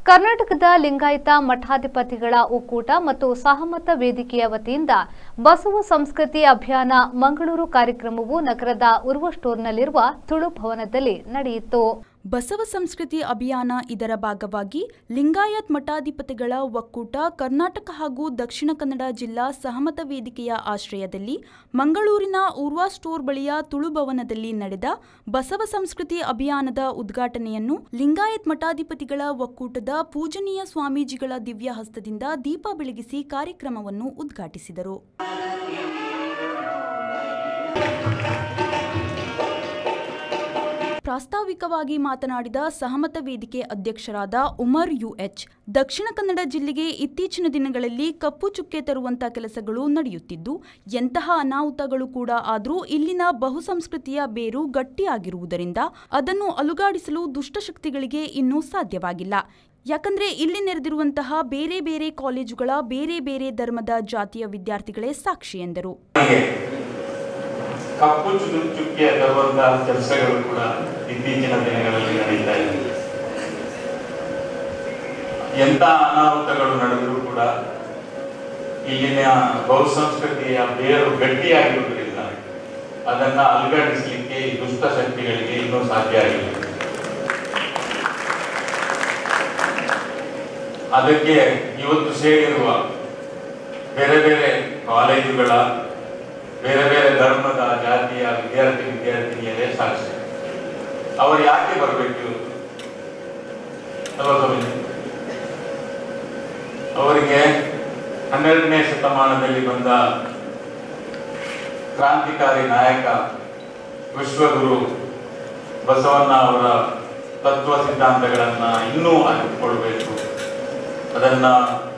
ಕರ್ನಾಟಕದ ಲಿಂಗಾಯತ ಮಠಾಧಿಪತಿಗಳ ಒಕ್ಕೂಟ ಮತ್ತು ಸಹಮತ ವೇದಿಕೆಯ ವತಿಯಿಂದ ಬಸವ ಸಂಸ್ಕೃತಿ ಅಭಿಯಾನ ಮಂಗಳೂರು ಕಾರ್ಯಕ್ರಮವು ನಗರದ ಉರ್ವ ಸ್ಟೋರ್ನಲ್ಲಿರುವ ತುಳು ಭವನದಲ್ಲಿ ನಡೆಯಿತು. ಬಸವ ಸಂಸ್ಕೃತಿ ಅಭಿಯಾನ ಇದರ ಭಾಗವಾಗಿ ಲಿಂಗಾಯತ್ ಮಠಾಧಿಪತಿಗಳ ಒಕ್ಕೂಟ ಕರ್ನಾಟಕ ಹಾಗೂ ದಕ್ಷಿಣ ಕನ್ನಡ ಜಿಲ್ಲಾ ಸಹಮತ ವೇದಿಕೆಯ ಆಶ್ರಯದಲ್ಲಿ ಮಂಗಳೂರಿನ ಉರ್ವ ಸ್ಟೋರ್ ಬಳಿಯ ತುಳು ಭವನದಲ್ಲಿ ನಡೆದ ಬಸವ ಸಂಸ್ಕೃತಿ ಅಭಿಯಾನದ ಉದ್ಘಾಟನೆಯನ್ನು ಲಿಂಗಾಯತ್ ಮಠಾಧಿಪತಿಗಳ ಒಕ್ಕೂಟದ ಪೂಜನೀಯ ಸ್ವಾಮೀಜಿಗಳ ದಿವ್ಯ ಹಸ್ತದಿಂದ ದೀಪ ಬೆಳಗಿಸಿ ಕಾರ್ಯಕ್ರಮವನ್ನು ಉದ್ಘಾಟಿಸಿದರು. ಪ್ರಾಸ್ತಾವಿಕವಾಗಿ ಮಾತನಾಡಿದ ಸಹಮತ ವೇದಿಕೆ ಅಧ್ಯಕ್ಷರಾದ ಉಮರ್ ಯುಎಚ್, ದಕ್ಷಿಣ ಕನ್ನಡ ಜಿಲ್ಲೆಗೆ ಇತ್ತೀಚಿನ ದಿನಗಳಲ್ಲಿ ಕಪ್ಪು ಚುಕ್ಕೆ ತರುವಂತ ಕೆಲಸಗಳು ನಡೆಯುತ್ತಿದ್ದು, ಎಂತಹ ಅನಾಹುತಗಳು ಕೂಡ ಆದರೂ ಇಲ್ಲಿನ ಬಹುಸಂಸ್ಕೃತಿಯ ಬೇರು ಗಟ್ಟಿಯಾಗಿರುವುದರಿಂದ ಅದನ್ನು ಅಲುಗಾಡಿಸಲು ದುಷ್ಟಶಕ್ತಿಗಳಿಗೆ ಇನ್ನೂ ಸಾಧ್ಯವಾಗಿಲ್ಲ. ಯಾಕಂದ್ರೆ ಇಲ್ಲಿ ನೆರೆದಿರುವಂತಹ ಬೇರೆ ಬೇರೆ ಕಾಲೇಜುಗಳ ಬೇರೆ ಬೇರೆ ಧರ್ಮದ ಜಾತಿಯ ವಿದ್ಯಾರ್ಥಿಗಳೇ ಸಾಕ್ಷಿ ಎಂದರು. ಕಪ್ಪು ಚುಕ್ಕೆ ತರುವಂತಹ ಕೆಲಸಗಳು ಕೂಡ ಇತ್ತೀಚಿನ ದಿನಗಳಲ್ಲಿ ನಡೀತಾ ಇದೆ. ಎಂತ ಅನಾಹುತಗಳು ನಡೆದರೂ ಕೂಡ ಇಲ್ಲಿನ ಬಹುಸಂಸ್ಕೃತಿಯ ಬೇರು ಗಟ್ಟಿಯಾಗಿರುವುದರಿಂದ ಅದನ್ನ ಅಲುಗಾಡಿಸಲಿಕ್ಕೆ ದುಷ್ಟ ಶಕ್ತಿಗಳಿಗೆ ಇನ್ನೂ ಸಾಧ್ಯ ಆಗಿಲ್ಲ. ಅದಕ್ಕೆ ಇವತ್ತು ಸೇರಿರುವ ಬೇರೆ ಬೇರೆ ಕಾಲೇಜುಗಳ ಬೇರೆ ಬೇರೆ ಧರ್ಮದ ಜಾತಿಯ ವಿದ್ಯಾರ್ಥಿನಿಯರೇ ಸಾಕ್ಷಿ. ಅವರು ಯಾಕೆ ಬರಬೇಕು? ಅವರಿಗೆ 12ನೇ ಶತಮಾನದಲ್ಲಿ ಬಂದ ಕ್ರಾಂತಿಕಾರಿ ನಾಯಕ ವಿಶ್ವಗುರು ಬಸವಣ್ಣ ಅವರ ತತ್ವ ಸಿದ್ಧಾಂತಗಳನ್ನ ಇನ್ನೂ ಅರಿತುಕೊಳ್ಬೇಕು, ಅದನ್ನ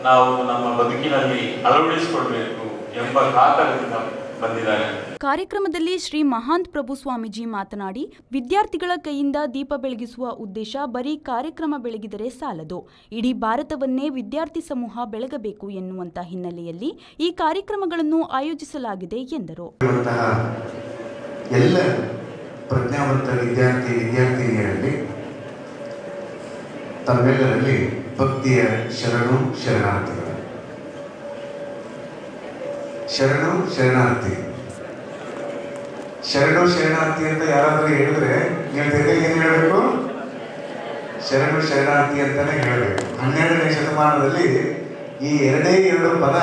ನಾವು ನಮ್ಮ ಬದುಕಿನಲ್ಲಿ ಅಳವಡಿಸಿಕೊಳ್ಬೇಕು ಎಂಬ ಕಾತರದಿಂದ ಬಂದಿದ್ದಾರೆ. ಕಾರ್ಯಕ್ರಮದಲ್ಲಿ ಶ್ರೀ ಮಹಾಂತ್ ಪ್ರಭು ಸ್ವಾಮೀಜಿ ಮಾತನಾಡಿ, ವಿದ್ಯಾರ್ಥಿಗಳ ಕೈಯಿಂದ ದೀಪ ಬೆಳಗಿಸುವ ಉದ್ದೇಶ ಬರೀ ಕಾರ್ಯಕ್ರಮ ಬೆಳಗಿದರೆ ಸಾಲದು, ಇಡೀ ಭಾರತವನ್ನೇ ವಿದ್ಯಾರ್ಥಿ ಸಮೂಹ ಬೆಳಗಬೇಕು ಎನ್ನುವಂತ ಹಿನ್ನೆಲೆಯಲ್ಲಿ ಈ ಕಾರ್ಯಕ್ರಮಗಳನ್ನು ಆಯೋಜಿಸಲಾಗಿದೆ ಎಂದರು. ಎಲ್ಲ ಪ್ರಜ್ಞಾವಂತ ವಿದ್ಯಾರ್ಥಿನಿಯರಲ್ಲಿ ತಮ್ಮೆಲ್ಲರಲ್ಲಿ ಭಕ್ತಿಯ ಶರಣು ಶರಣಾರ್ಥಿಗಳು. ಶರಣು ಶರಣಾರ್ಥಿ ಶರಣು ಶರಣಾರ್ಥಿ ಅಂತ ಯಾರಾದರೂ ಹೇಳಿದ್ರೆ ನೀವು ತಿರ್ಗಿ ಏನು ಹೇಳಬೇಕು? ಶರಣು ಶರಣಾರ್ಥಿ ಅಂತಾನೆ ಹೇಳಬೇಕು. 12ನೇ ಶತಮಾನದಲ್ಲಿ ಈ ಎರಡು ಪದ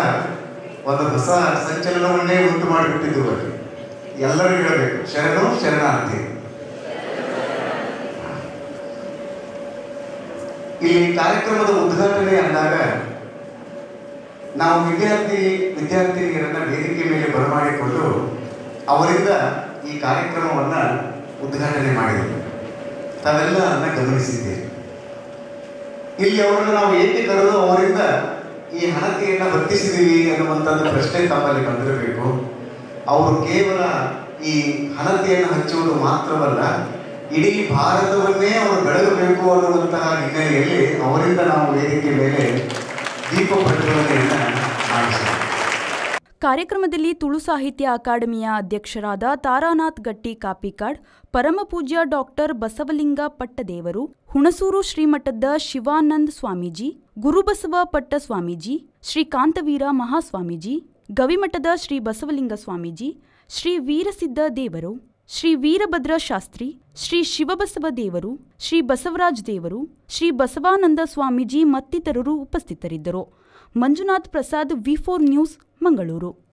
ಒಂದು ಹೊಸ ಸಂಚಲನವನ್ನೇ ಉಂಟು ಮಾಡಿಬಿಟ್ಟಿದ್ರು. ಅಲ್ಲಿ ಎಲ್ಲರೂ ಹೇಳಬೇಕು ಶರಣು ಶರಣಾರ್ಥಿ. ಇಲ್ಲಿ ಕಾರ್ಯಕ್ರಮದ ಉದ್ಘಾಟನೆ ಅಂದಾಗ ನಾವು ವಿದ್ಯಾರ್ಥಿನಿಯರನ್ನ ವೇದಿಕೆ ಮೇಲೆ ಬರಮಾಡಿಕೊಂಡು ಅವರಿಂದ ಈ ಕಾರ್ಯಕ್ರಮವನ್ನು ಉದ್ಘಾಟನೆ ಮಾಡಿದ್ದೇವೆ. ತಾವೆಲ್ಲ ಅದನ್ನು ಗಮನಿಸಿದ್ದೇವೆ. ಇಲ್ಲಿ ಅವರನ್ನು ನಾವು ಏಕೆ ಕರೆದು ಅವರಿಂದ ಈ ಹಣತೆಯನ್ನು ವರ್ತಿಸಿದ್ದೀವಿ ಅನ್ನುವಂಥದ್ದು ಪ್ರಶ್ನೆ ತಮ್ಮಲ್ಲಿ ಬಂದಿರಬೇಕು. ಅವರು ಕೇವಲ ಈ ಹಣತೆಯನ್ನು ಹಚ್ಚುವುದು ಮಾತ್ರವಲ್ಲ, ಇಡೀ ಭಾರತವನ್ನೇ ಅವರು ಬೆಳಗಬೇಕು ಅನ್ನುವಂತಹ ಹಿನ್ನೆಲೆಯಲ್ಲಿ ಅವರಿಂದ ನಾವು ವೇದಿಕೆ ಮೇಲೆ ದೀಪ ಪ್ರಜ್ವಲನೆಯನ್ನು ಮಾಡಿಸಿದ್ದೇವೆ. ಕಾರ್ಯಕ್ರಮದಲ್ಲಿ ತುಳು ಸಾಹಿತ್ಯ ಅಕಾಡೆಮಿಯ ಅಧ್ಯಕ್ಷರಾದ ತಾರಾನಾಥ್ ಗಟ್ಟಿ ಕಾಪಿಕಾಡ್, ಪರಮಪೂಜ್ಯ ಡಾಕ್ಟರ್ ಬಸವಲಿಂಗ ಪಟ್ಟದೇವರು, ಹುಣಸೂರು ಶ್ರೀಮಠದ ಶಿವಾನಂದ ಸ್ವಾಮೀಜಿ, ಗುರುಬಸವ ಪಟ್ಟ ಸ್ವಾಮೀಜಿ, ಶ್ರೀ ಕಾಂತವೀರ ಮಹಾಸ್ವಾಮೀಜಿ, ಗವಿಮಠದ ಶ್ರೀ ಬಸವಲಿಂಗ ಸ್ವಾಮೀಜಿ, ಶ್ರೀ ವೀರಸಿದ್ಧ ದೇವರು, ಶ್ರೀ ವೀರಭದ್ರ ಶಾಸ್ತ್ರಿ, ಶ್ರೀ ಶಿವಬಸವ ದೇವರು, ಶ್ರೀ ಬಸವರಾಜ್ ದೇವರು, ಶ್ರೀ ಬಸವಾನಂದ ಸ್ವಾಮೀಜಿ ಮತ್ತಿತರರು ಉಪಸ್ಥಿತರಿದ್ದರು. ಮಂಜುನಾಥ್ ಪ್ರಸಾದ್, ವಿ4 ನ್ಯೂಸ್, ಮಂಗಳೂರು.